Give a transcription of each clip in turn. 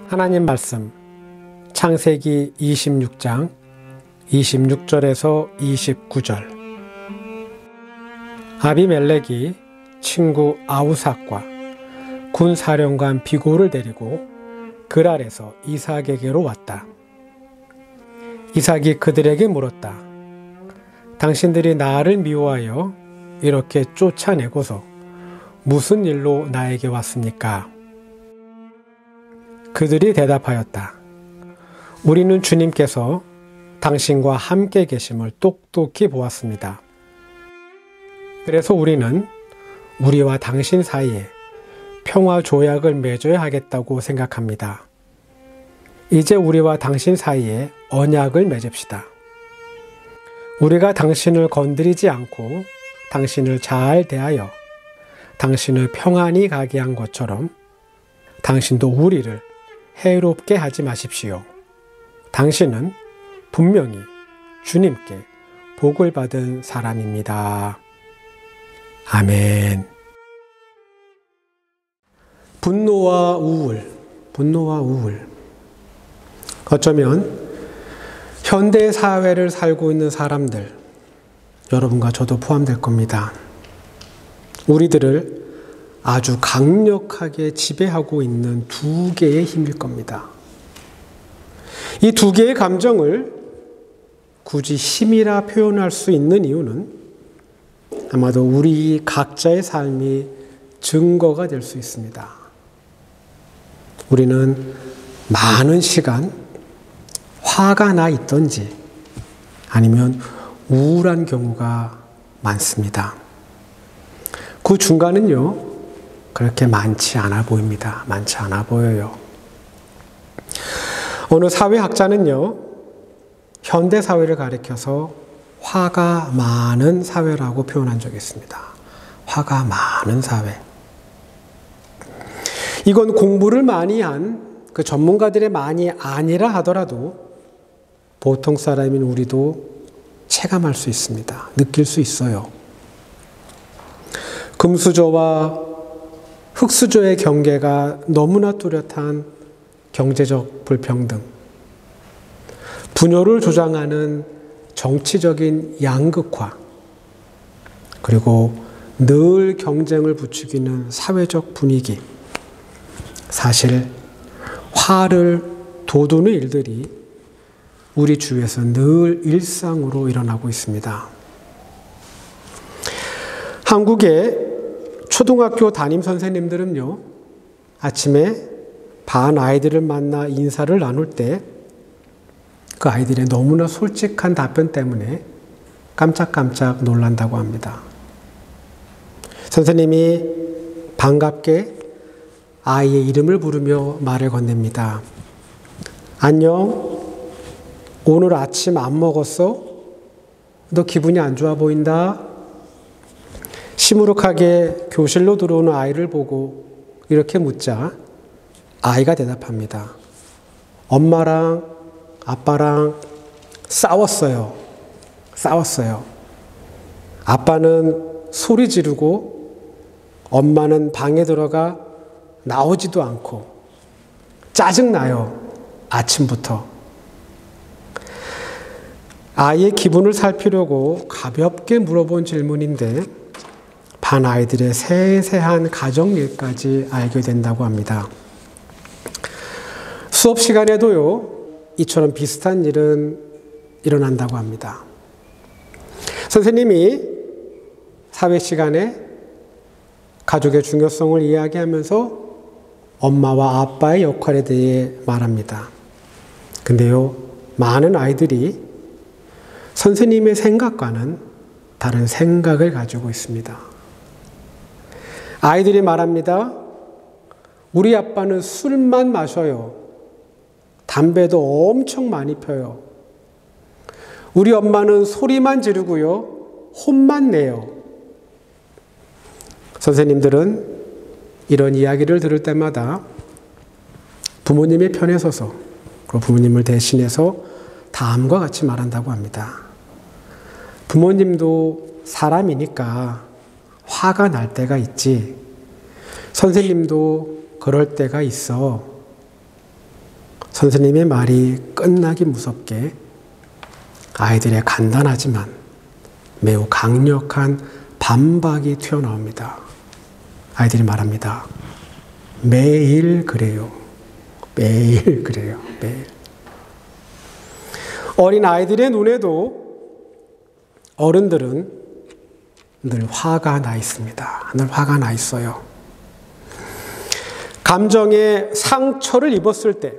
하나님 말씀 창세기 26장 26절에서 29절. 아비멜렉이 친구 아우삭과 군사령관 비골을 데리고 그랄에서 이삭에게로 왔다. 이삭이 그들에게 물었다. 당신들이 나를 미워하여 이렇게 쫓아내고서 무슨 일로 나에게 왔습니까? 그들이 대답하였다. 우리는 주님께서 당신과 함께 계심을 똑똑히 보았습니다. 그래서 우리는 우리와 당신 사이에 평화 조약을 맺어야 하겠다고 생각합니다. 이제 우리와 당신 사이에 언약을 맺읍시다. 우리가 당신을 건드리지 않고 당신을 잘 대하여 당신을 평안히 가게 한 것처럼 당신도 우리를 해롭게 하지 마십시오. 당신은 분명히 주님께 복을 받은 사람입니다. 아멘. 분노와 우울. 어쩌면 현대 사회를 살고 있는 사람들, 여러분과 저도 포함될 겁니다. 우리들을 아주 강력하게 지배하고 있는 두 개의 힘일 겁니다. 이 두 개의 감정을 굳이 힘이라 표현할 수 있는 이유는 아마도 우리 각자의 삶이 증거가 될 수 있습니다. 우리는 많은 시간 화가 나 있던지 아니면 우울한 경우가 많습니다. 그 중간은요, 그렇게 많지 않아 보입니다. 많지 않아 보여요. 어느 사회학자는요, 현대 사회를 가리켜서 화가 많은 사회라고 표현한 적이 있습니다. 화가 많은 사회. 이건 공부를 많이 한 그 전문가들의 많이 아니라 하더라도 보통 사람인 우리도 체감할 수 있습니다. 느낄 수 있어요. 금수저와 흙수저의 경계가 너무나 뚜렷한 경제적 불평등, 분열을 조장하는 정치적인 양극화, 그리고 늘 경쟁을 부추기는 사회적 분위기, 사실 화를 돋우는 일들이 우리 주위에서 늘 일상으로 일어나고 있습니다. 한국의 초등학교 담임 선생님들은요, 아침에 반 아이들을 만나 인사를 나눌 때 그 아이들의 너무나 솔직한 답변 때문에 깜짝깜짝 놀란다고 합니다. 선생님이 반갑게 아이의 이름을 부르며 말을 건넵니다. 안녕, 오늘 아침 안 먹었어? 너 기분이 안 좋아 보인다? 시무룩하게 교실로 들어오는 아이를 보고 이렇게 묻자 아이가 대답합니다. 엄마랑 아빠랑 싸웠어요. 아빠는 소리 지르고 엄마는 방에 들어가 나오지도 않고 짜증나요. 아침부터. 아이의 기분을 살피려고 가볍게 물어본 질문인데 반 아이들의 세세한 가정일까지 알게 된다고 합니다. 수업 시간에도요, 이처럼 비슷한 일은 일어난다고 합니다. 선생님이 사회 시간에 가족의 중요성을 이야기하면서 엄마와 아빠의 역할에 대해 말합니다. 근데요, 많은 아이들이 선생님의 생각과는 다른 생각을 가지고 있습니다. 아이들이 말합니다. 우리 아빠는 술만 마셔요. 담배도 엄청 많이 펴요. 우리 엄마는 소리만 지르고요, 혼만 내요. 선생님들은 이런 이야기를 들을 때마다 부모님의 편에 서서 그 부모님을 대신해서 다음과 같이 말한다고 합니다. 부모님도 사람이니까 화가 날 때가 있지. 선생님도 그럴 때가 있어. 선생님의 말이 끝나기 무섭게 아이들의 간단하지만 매우 강력한 반박이 튀어나옵니다. 아이들이 말합니다. 매일 그래요. 매일 그래요. 매일. 어린 아이들의 눈에도 어른들은 늘 화가 나 있습니다. 늘 화가 나 있어요. 감정의 상처를 입었을 때,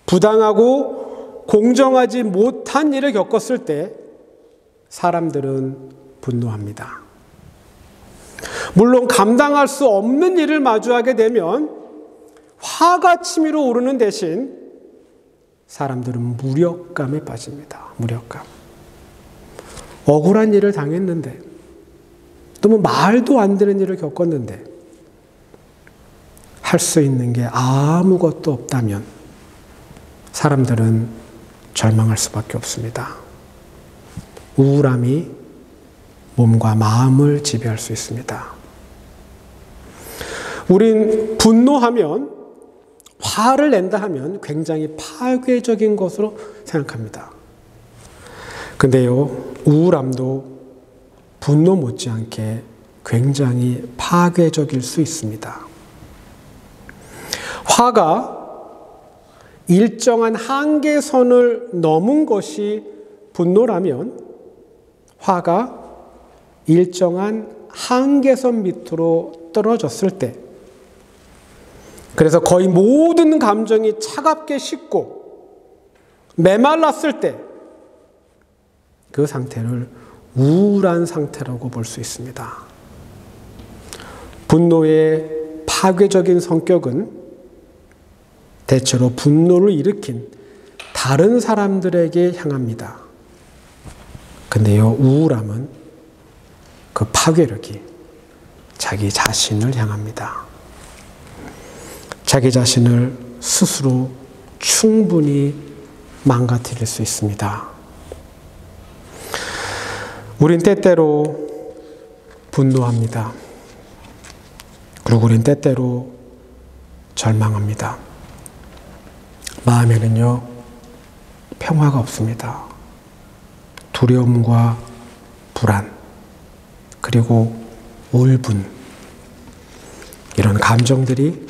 부당하고 공정하지 못한 일을 겪었을 때 사람들은 분노합니다. 물론 감당할 수 없는 일을 마주하게 되면 화가 치밀어 오르는 대신 사람들은 무력감에 빠집니다. 무력감. 억울한 일을 당했는데, 또 말도 안 되는 일을 겪었는데 할 수 있는 게 아무것도 없다면 사람들은 절망할 수밖에 없습니다. 우울함이 몸과 마음을 지배할 수 있습니다. 우린 분노하면, 화를 낸다 하면 굉장히 파괴적인 것으로 생각합니다. 근데요, 우울함도 분노 못지않게 굉장히 파괴적일 수 있습니다. 화가 일정한 한계선을 넘은 것이 분노라면 화가 일정한 한계선 밑으로 떨어졌을 때, 그래서 거의 모든 감정이 차갑게 식고 메말랐을 때 그 상태를 우울한 상태라고 볼 수 있습니다. 분노의 파괴적인 성격은 대체로 분노를 일으킨 다른 사람들에게 향합니다. 근데요, 우울함은 그 파괴력이 자기 자신을 향합니다. 자기 자신을 스스로 충분히 망가뜨릴 수 있습니다. 우린 때때로 분노합니다. 그리고 우린 때때로 절망합니다. 마음에는요, 평화가 없습니다. 두려움과 불안, 그리고 울분, 이런 감정들이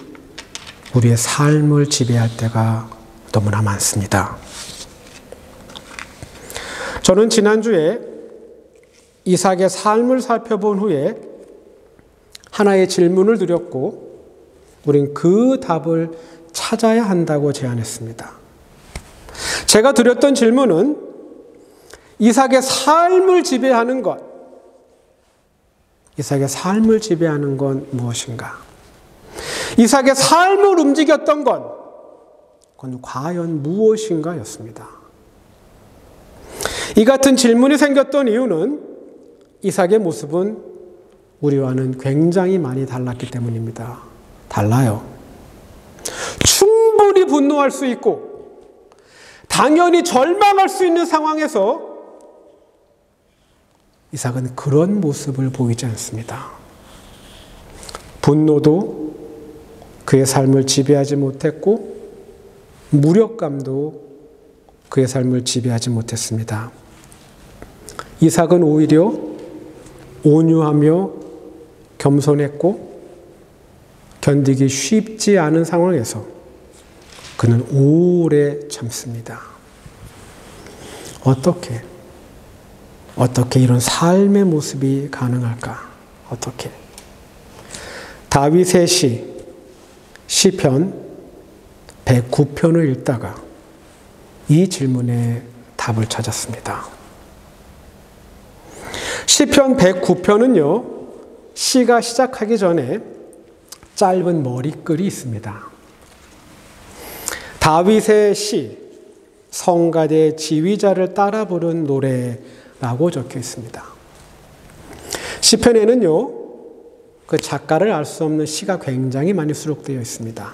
우리의 삶을 지배할 때가 너무나 많습니다. 저는 지난주에 이삭의 삶을 살펴본 후에 하나의 질문을 드렸고, 우린 그 답을 찾아야 한다고 제안했습니다. 제가 드렸던 질문은 이삭의 삶을 지배하는 것, 이삭의 삶을 지배하는 건 무엇인가? 이삭의 삶을 움직였던 것, 그건 과연 무엇인가 였습니다. 이 같은 질문이 생겼던 이유는 이삭의 모습은 우리와는 굉장히 많이 달랐기 때문입니다. 달라요. 충분히 분노할 수 있고 당연히 절망할 수 있는 상황에서 이삭은 그런 모습을 보이지 않습니다. 분노도 그의 삶을 지배하지 못했고 무력감도 그의 삶을 지배하지 못했습니다. 이삭은 오히려 온유하며 겸손했고 견디기 쉽지 않은 상황에서 그는 오래 참습니다. 어떻게 이런 삶의 모습이 가능할까? 어떻게? 다윗의 시편 109편을 읽다가 이 질문에 답을 찾았습니다. 시편 109편은요, 시가 시작하기 전에 짧은 머리글이 있습니다. 다윗의 시, 성가대 지휘자를 따라 부른 노래라고 적혀 있습니다. 시편에는요, 그 작가를 알 수 없는 시가 굉장히 많이 수록되어 있습니다.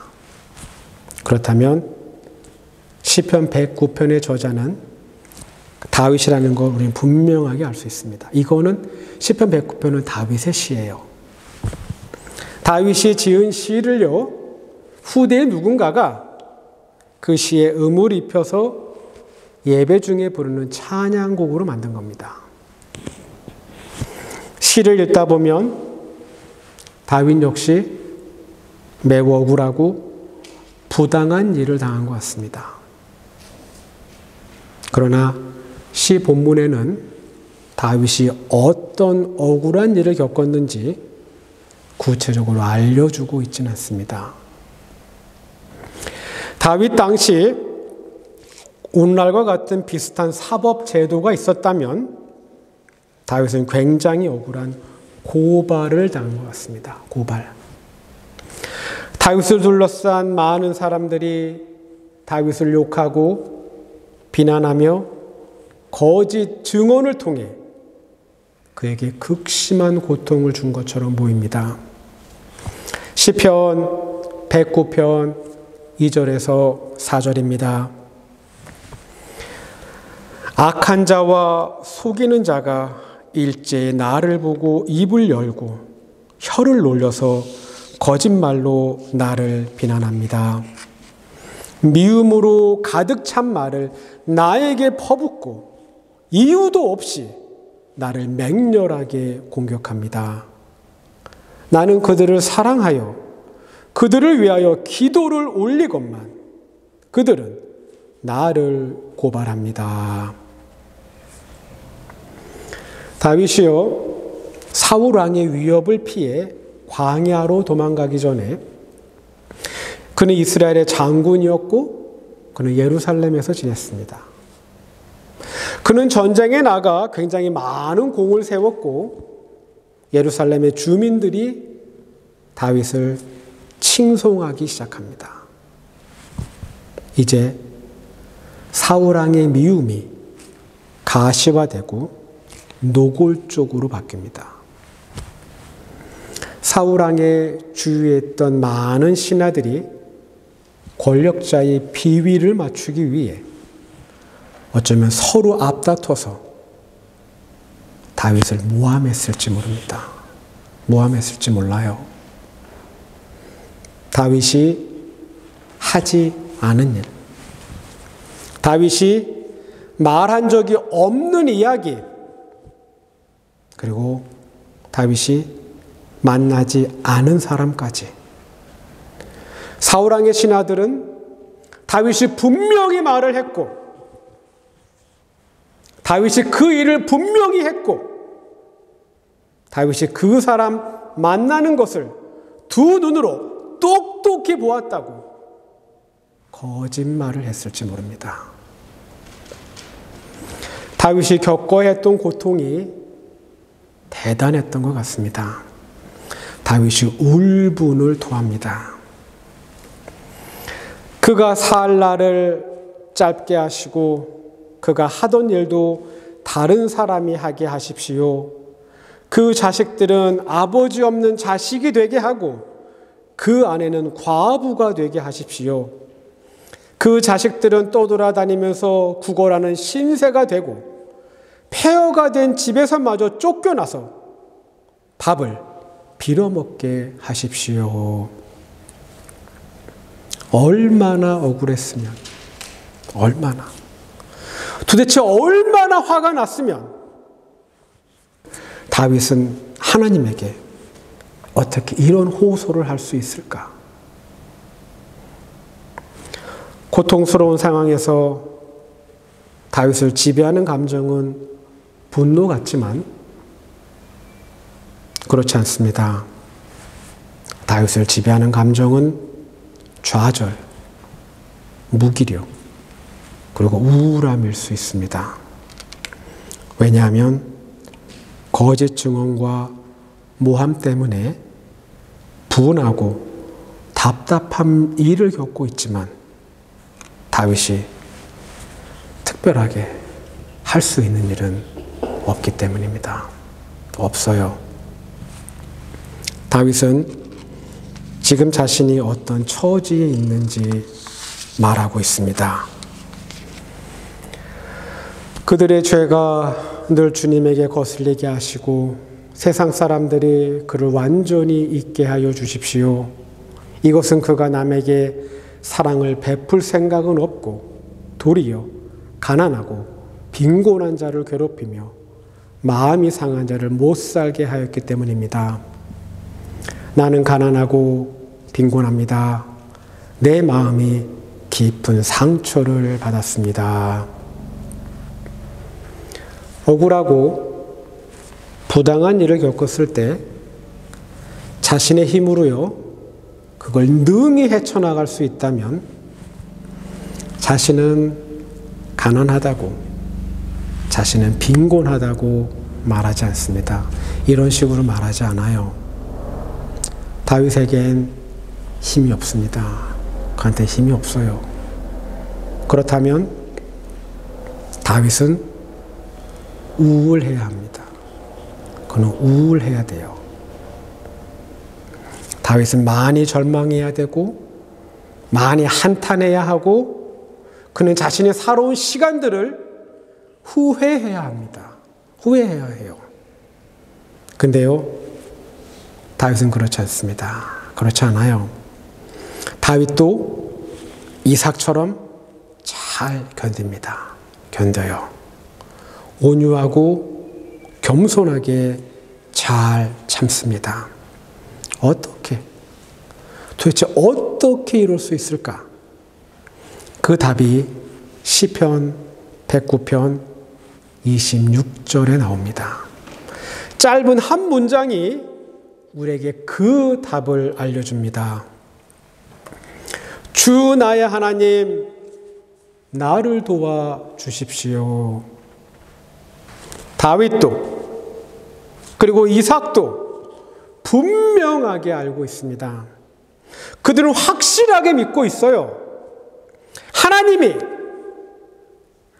그렇다면 시편 109편의 저자는 다윗이라는 걸 우리는 분명하게 알 수 있습니다. 이거는 시편 109편은 다윗의 시예요. 다윗이 지은 시를요, 후대의 누군가가 그 시에 음을 입혀서 예배 중에 부르는 찬양곡으로 만든 겁니다. 시를 읽다 보면 다윗 역시 매우 억울하고 부당한 일을 당한 것 같습니다. 그러나 시 본문에는 다윗이 어떤 억울한 일을 겪었는지 구체적으로 알려주고 있지는 않습니다. 다윗 당시 오늘날과 같은 비슷한 사법 제도가 있었다면 다윗은 굉장히 억울한 고발을 당한 것 같습니다. 고발. 다윗을 둘러싼 많은 사람들이 다윗을 욕하고 비난하며 거짓 증언을 통해 그에게 극심한 고통을 준 것처럼 보입니다. 시편 109편 2절에서 4절입니다. 악한 자와 속이는 자가 일제에 나를 보고 입을 열고 혀를 놀려서 거짓말로 나를 비난합니다. 미움으로 가득 찬 말을 나에게 퍼붓고 이유도 없이 나를 맹렬하게 공격합니다. 나는 그들을 사랑하여 그들을 위하여 기도를 올리건만 그들은 나를 고발합니다. 다윗이요, 사울 왕의 위협을 피해 광야로 도망가기 전에 그는 이스라엘의 장군이었고 그는 예루살렘에서 지냈습니다. 그는 전쟁에 나가 굉장히 많은 공을 세웠고 예루살렘의 주민들이 다윗을 칭송하기 시작합니다. 이제 사울 왕의 미움이 가시화되고 노골적으로 바뀝니다. 사울 왕의 주위에 있던 많은 신하들이 권력자의 비위를 맞추기 위해 어쩌면 서로 앞다퉈서 다윗을 모함했을지 모릅니다. 모함했을지 몰라요. 다윗이 하지 않은 일, 다윗이 말한 적이 없는 이야기, 그리고 다윗이 만나지 않은 사람까지 사울 왕의 신하들은 다윗이 분명히 말을 했고 다윗이 그 일을 분명히 했고 다윗이 그 사람 만나는 것을 두 눈으로 똑똑히 보았다고 거짓말을 했을지 모릅니다. 다윗이 겪어야 했던 고통이 대단했던 것 같습니다. 다윗이 울분을 토합니다. 그가 살 날을 짧게 하시고 그가 하던 일도 다른 사람이 하게 하십시오. 그 자식들은 아버지 없는 자식이 되게 하고 그 아내는 과부가 되게 하십시오. 그 자식들은 떠돌아다니면서 구걸하는 신세가 되고 폐허가 된 집에서마저 쫓겨나서 밥을 빌어먹게 하십시오. 얼마나 억울했으면, 얼마나, 도대체 얼마나 화가 났으면 다윗은 하나님에게 어떻게 이런 호소를 할 수 있을까? 고통스러운 상황에서 다윗을 지배하는 감정은 분노 같지만 그렇지 않습니다. 다윗을 지배하는 감정은 좌절, 무기력, 그리고 우울함일 수 있습니다. 왜냐하면 거짓 증언과 모함 때문에 분하고 답답한 일을 겪고 있지만 다윗이 특별하게 할 수 있는 일은 없기 때문입니다. 없어요. 다윗은 지금 자신이 어떤 처지에 있는지 말하고 있습니다. 그들의 죄가 늘 주님에게 거슬리게 하시고 세상 사람들이 그를 완전히 잊게 하여 주십시오. 이것은 그가 남에게 사랑을 베풀 생각은 없고 도리어 가난하고 빈곤한 자를 괴롭히며 마음이 상한 자를 못 살게 하였기 때문입니다. 나는 가난하고 빈곤합니다. 내 마음이 깊은 상처를 받았습니다. 억울하고 부당한 일을 겪었을 때 자신의 힘으로요, 그걸 능히 헤쳐나갈 수 있다면 자신은 가난하다고, 자신은 빈곤하다고 말하지 않습니다. 이런 식으로 말하지 않아요. 다윗에겐 힘이 없습니다. 그한테 힘이 없어요. 그렇다면 다윗은 우울해야 합니다. 그는 우울해야 돼요. 다윗은 많이 절망해야 되고 많이 한탄해야 하고 그는 자신의 살아온 시간들을 후회해야 합니다. 후회해야 해요. 근데요, 다윗은 그렇지 않습니다. 그렇지 않아요. 다윗도 이삭처럼 잘 견딥니다. 견뎌요. 온유하고 겸손하게 잘 참습니다. 도대체 어떻게 이룰 수 있을까? 그 답이 시편 109편 26절에 나옵니다. 짧은 한 문장이 우리에게 그 답을 알려줍니다. 주 나의 하나님, 나를 도와주십시오. 다윗도 그리고 이삭도 분명하게 알고 있습니다. 그들은 확실하게 믿고 있어요.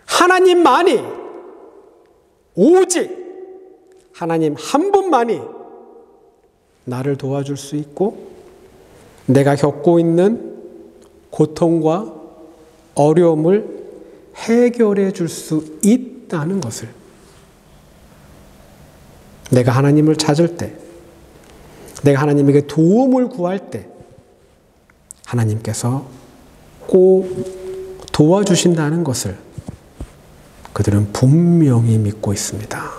하나님만이, 오직 하나님 한 분만이 나를 도와줄 수 있고 내가 겪고 있는 고통과 어려움을 해결해 줄 수 있다는 것을, 내가 하나님을 찾을 때, 내가 하나님에게 도움을 구할 때 하나님께서 꼭 도와주신다는 것을 그들은 분명히 믿고 있습니다.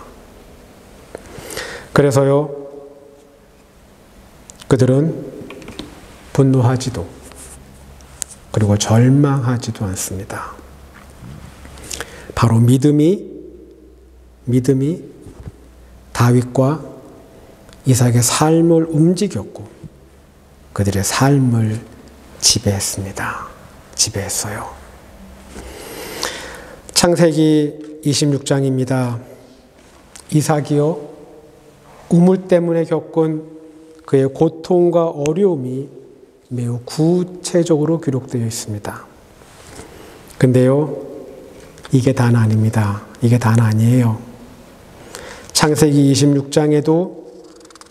그래서요, 그들은 분노하지도 그리고 절망하지도 않습니다. 바로 믿음이 다윗과 이삭의 삶을 움직였고 그들의 삶을 지배했습니다. 지배했어요. 창세기 26장입니다. 이삭이요, 우물 때문에 겪은 그의 고통과 어려움이 매우 구체적으로 기록되어 있습니다. 근데요, 이게 다는 아닙니다. 이게 다는 아니에요. 창세기 26장에도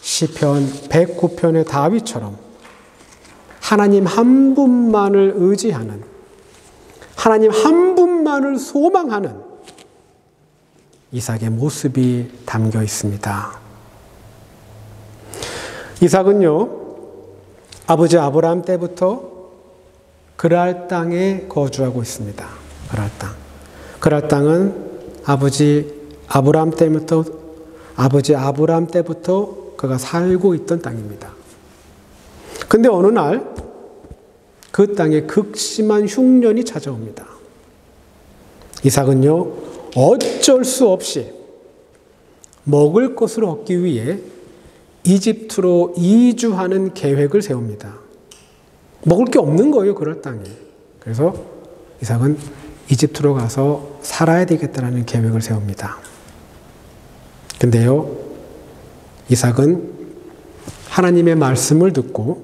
시편 109편의 다윗처럼 하나님 한 분만을 의지하는, 하나님 한 분만을 소망하는 이삭의 모습이 담겨 있습니다. 이삭은요, 아버지 아브라함 때부터 그랄 땅에 거주하고 있습니다. 그랄 땅. 그랄 땅은 아버지 아브라함 때부터 그가 살고 있던 땅입니다. 근데 어느 날 그 땅에 극심한 흉년이 찾아옵니다. 이삭은요, 어쩔 수 없이 먹을 것을 얻기 위해 이집트로 이주하는 계획을 세웁니다. 먹을 게 없는 거예요, 그럴 땅에. 그래서 이삭은 이집트로 가서 살아야 되겠다라는 계획을 세웁니다. 근데요, 이삭은 하나님의 말씀을 듣고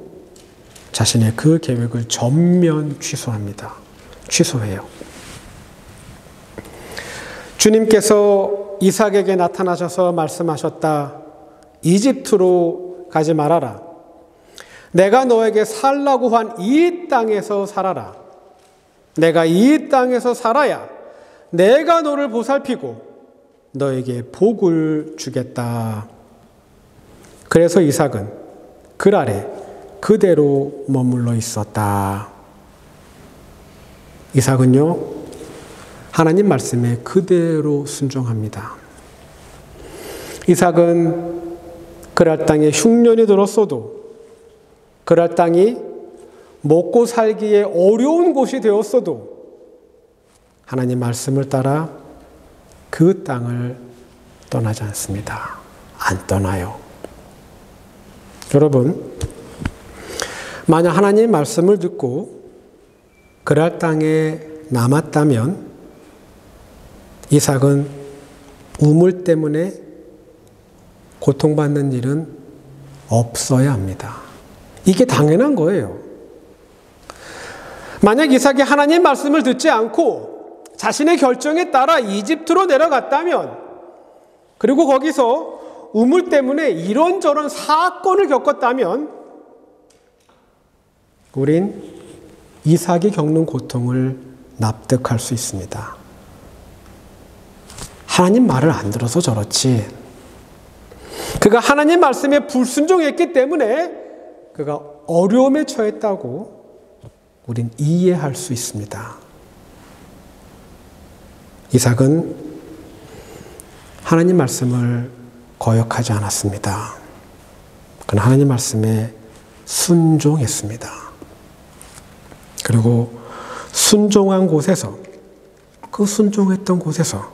자신의 그 계획을 전면 취소해요. 주님께서 이삭에게 나타나셔서 말씀하셨다. 이집트로 가지 말아라. 내가 너에게 살라고 한 이 땅에서 살아라. 내가 이 땅에서 살아야 내가 너를 보살피고 너에게 복을 주겠다. 그래서 이삭은 그랄에 그대로 머물러 있었다. 이삭은요, 하나님 말씀에 그대로 순종합니다. 이삭은 그랄 땅에 흉년이 들었어도, 그랄 땅이 먹고 살기에 어려운 곳이 되었어도 하나님 말씀을 따라 그 땅을 떠나지 않습니다. 안 떠나요. 여러분, 만약 하나님 말씀을 듣고 그랄 땅에 남았다면 이삭은 우물 때문에 고통받는 일은 없어야 합니다. 이게 당연한 거예요. 만약 이삭이 하나님 말씀을 듣지 않고 자신의 결정에 따라 이집트로 내려갔다면, 그리고 거기서 우물 때문에 이런저런 사건을 겪었다면, 우린 이삭이 겪는 고통을 납득할 수 있습니다. 하나님 말을 안 들어서 저렇지, 그가 하나님 말씀에 불순종했기 때문에 그가 어려움에 처했다고 우린 이해할 수 있습니다. 이삭은 하나님 말씀을 거역하지 않았습니다. 그는 하나님 말씀에 순종했습니다. 그리고 순종한 곳에서, 그 순종했던 곳에서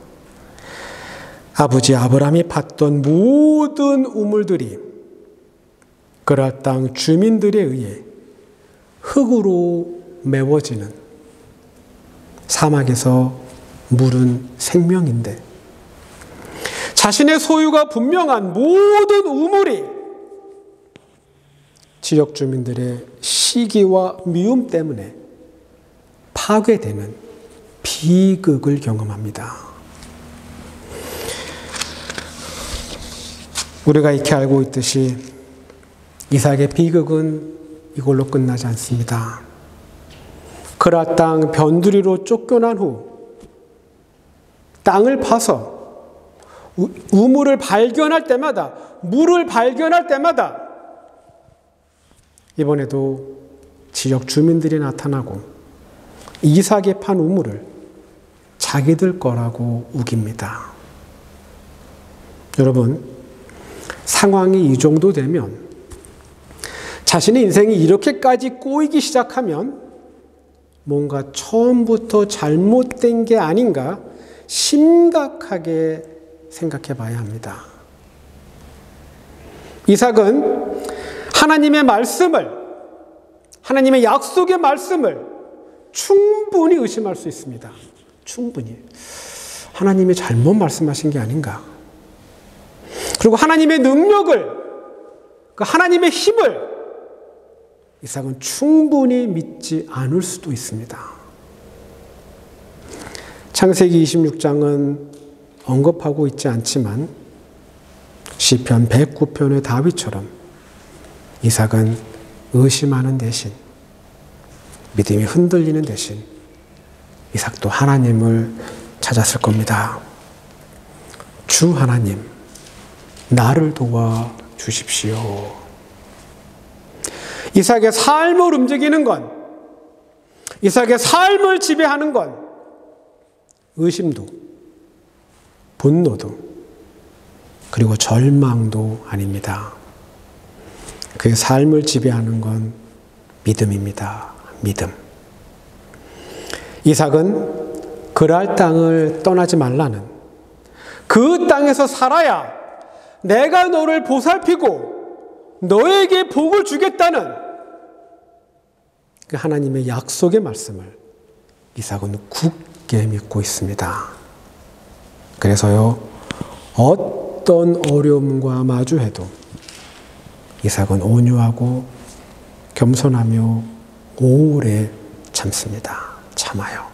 아버지 아브라함이 봤던 모든 우물들이 그랄 땅 주민들에 의해 흙으로 메워지는, 사막에서 물은 생명인데 자신의 소유가 분명한 모든 우물이 지역 주민들의 시기와 미움 때문에 파괴되는 비극을 경험합니다. 우리가 익히 알고 있듯이 이삭의 비극은 이걸로 끝나지 않습니다. 그랄 땅 변두리로 쫓겨난 후 땅을 파서 우물을 발견할 때마다, 물을 발견할 때마다 이번에도 지역 주민들이 나타나고 이삭이 판 우물을 자기들 거라고 우깁니다. 여러분, 상황이 이 정도 되면, 자신의 인생이 이렇게까지 꼬이기 시작하면 뭔가 처음부터 잘못된 게 아닌가 심각하게 생각해 봐야 합니다. 이삭은 하나님의 말씀을, 하나님의 약속의 말씀을 충분히 의심할 수 있습니다. 충분히. 하나님이 잘못 말씀하신 게 아닌가. 그리고 하나님의 능력을, 그 하나님의 힘을 이삭은 충분히 믿지 않을 수도 있습니다. 창세기 26장은 언급하고 있지 않지만 시편 109편의 다윗처럼 이삭은 의심하는 대신, 믿음이 흔들리는 대신 이삭도 하나님을 찾았을 겁니다. 주 하나님, 나를 도와 주십시오. 이삭의 삶을 움직이는 건, 이삭의 삶을 지배하는 건 의심도, 분노도, 그리고 절망도 아닙니다. 그의 삶을 지배하는 건 믿음입니다. 믿음. 이삭은 그랄 땅을 떠나지 말라는, 그 땅에서 살아야 내가 너를 보살피고 너에게 복을 주겠다는 그 하나님의 약속의 말씀을 이삭은 굳게 믿고 있습니다. 그래서요, 어떤 어려움과 마주해도 이삭은 온유하고 겸손하며 오래 참습니다. 참아요.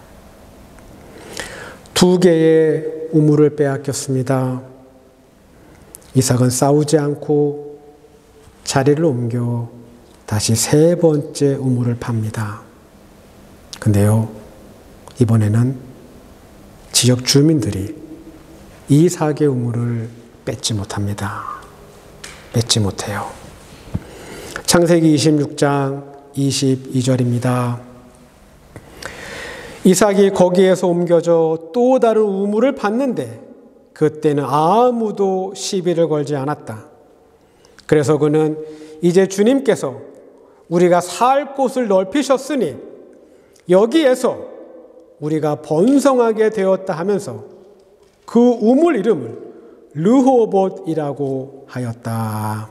2개의 우물을 빼앗겼습니다. 이삭은 싸우지 않고 자리를 옮겨 다시 3번째 우물을 팝니다. 근데요, 이번에는 지역 주민들이 이삭의 우물을 뺏지 못합니다. 뺏지 못해요. 창세기 26장 22절입니다. 이삭이 거기에서 옮겨져 또 다른 우물을 봤는데 그때는 아무도 시비를 걸지 않았다. 그래서 그는 이제 주님께서 우리가 살 곳을 넓히셨으니 여기에서 우리가 번성하게 되었다 하면서 그 우물 이름을 르호봇이라고 하였다.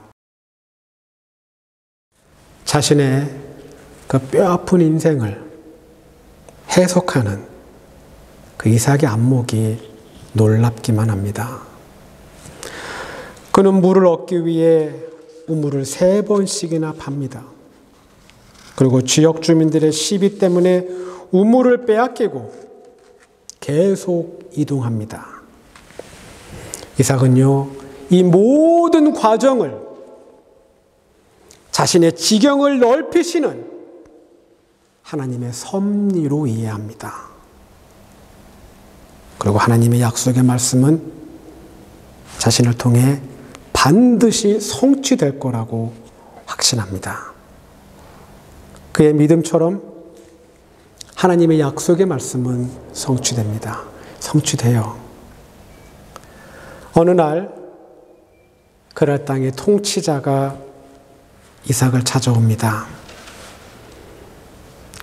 자신의 그 뼈아픈 인생을 해석하는 그 이삭의 안목이 놀랍기만 합니다. 그는 물을 얻기 위해 우물을 3번씩이나 팝니다. 그리고 지역 주민들의 시비 때문에 우물을 빼앗기고 계속 이동합니다. 이삭은요, 이 모든 과정을 자신의 지경을 넓히시는 하나님의 섭리로 이해합니다. 그리고 하나님의 약속의 말씀은 자신을 통해 반드시 성취될 거라고 확신합니다. 그의 믿음처럼 하나님의 약속의 말씀은 성취됩니다. 성취돼요. 어느 날 그랄 땅의 통치자가 이삭을 찾아옵니다.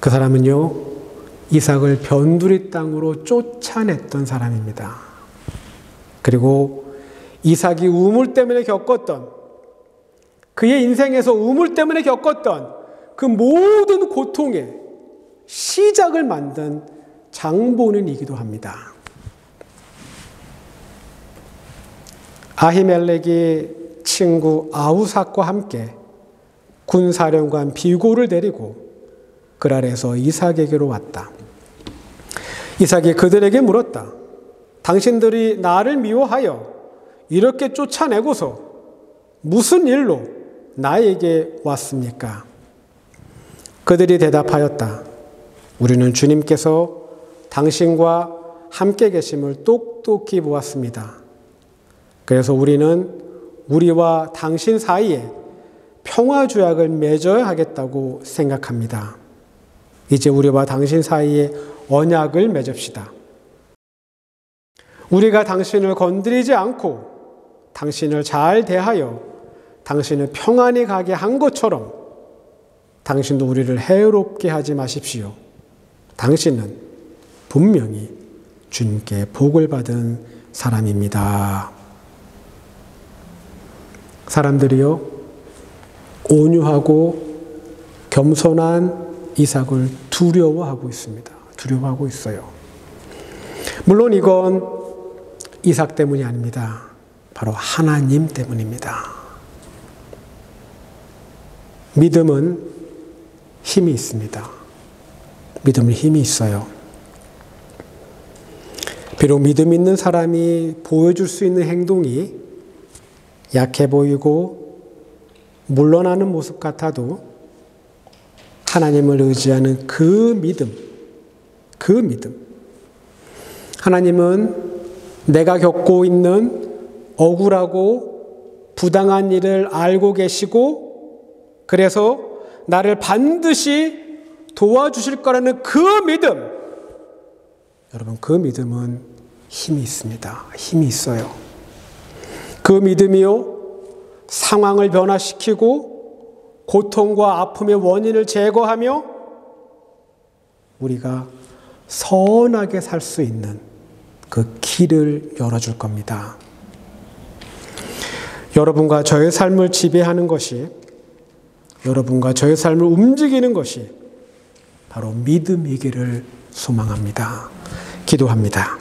그 사람은요, 이삭을 변두리 땅으로 쫓아냈던 사람입니다. 그리고 이삭이 우물 때문에 겪었던, 그의 인생에서 우물 때문에 겪었던 그 모든 고통의 시작을 만든 장본인이기도 합니다. 아히멜렉이 친구 아우삭과 함께 군사령관 비골을 데리고 그랄에서 이삭에게로 왔다. 이삭이 그들에게 물었다. 당신들이 나를 미워하여 이렇게 쫓아내고서 무슨 일로 나에게 왔습니까? 그들이 대답하였다. 우리는 주님께서 당신과 함께 계심을 똑똑히 보았습니다. 그래서 우리는 우리와 당신 사이에 평화조약을 맺어야 하겠다고 생각합니다. 이제 우리와 당신 사이에 언약을 맺읍시다. 우리가 당신을 건드리지 않고 당신을 잘 대하여 당신을 평안히 가게 한 것처럼 당신도 우리를 해롭게 하지 마십시오. 당신은 분명히 주님께 복을 받은 사람입니다. 사람들이요, 온유하고 겸손한 이삭을 두려워하고 있습니다. 두려워하고 있어요. 물론 이건 이삭 때문이 아닙니다. 바로 하나님 때문입니다. 믿음은 힘이 있습니다. 믿음은 힘이 있어요. 비록 믿음 있는 사람이 보여줄 수 있는 행동이 약해 보이고 물러나는 모습 같아도 하나님을 의지하는 그 믿음, 하나님은 내가 겪고 있는 억울하고 부당한 일을 알고 계시고 그래서 나를 반드시 도와주실 거라는 그 믿음, 여러분, 그 믿음은 힘이 있습니다. 힘이 있어요. 그 믿음이요, 상황을 변화시키고 고통과 아픔의 원인을 제거하며 우리가 선하게 살 수 있는 그 길을 열어줄 겁니다. 여러분과 저의 삶을 지배하는 것이, 여러분과 저의 삶을 움직이는 것이 바로 믿음이기를 소망합니다. 기도합니다.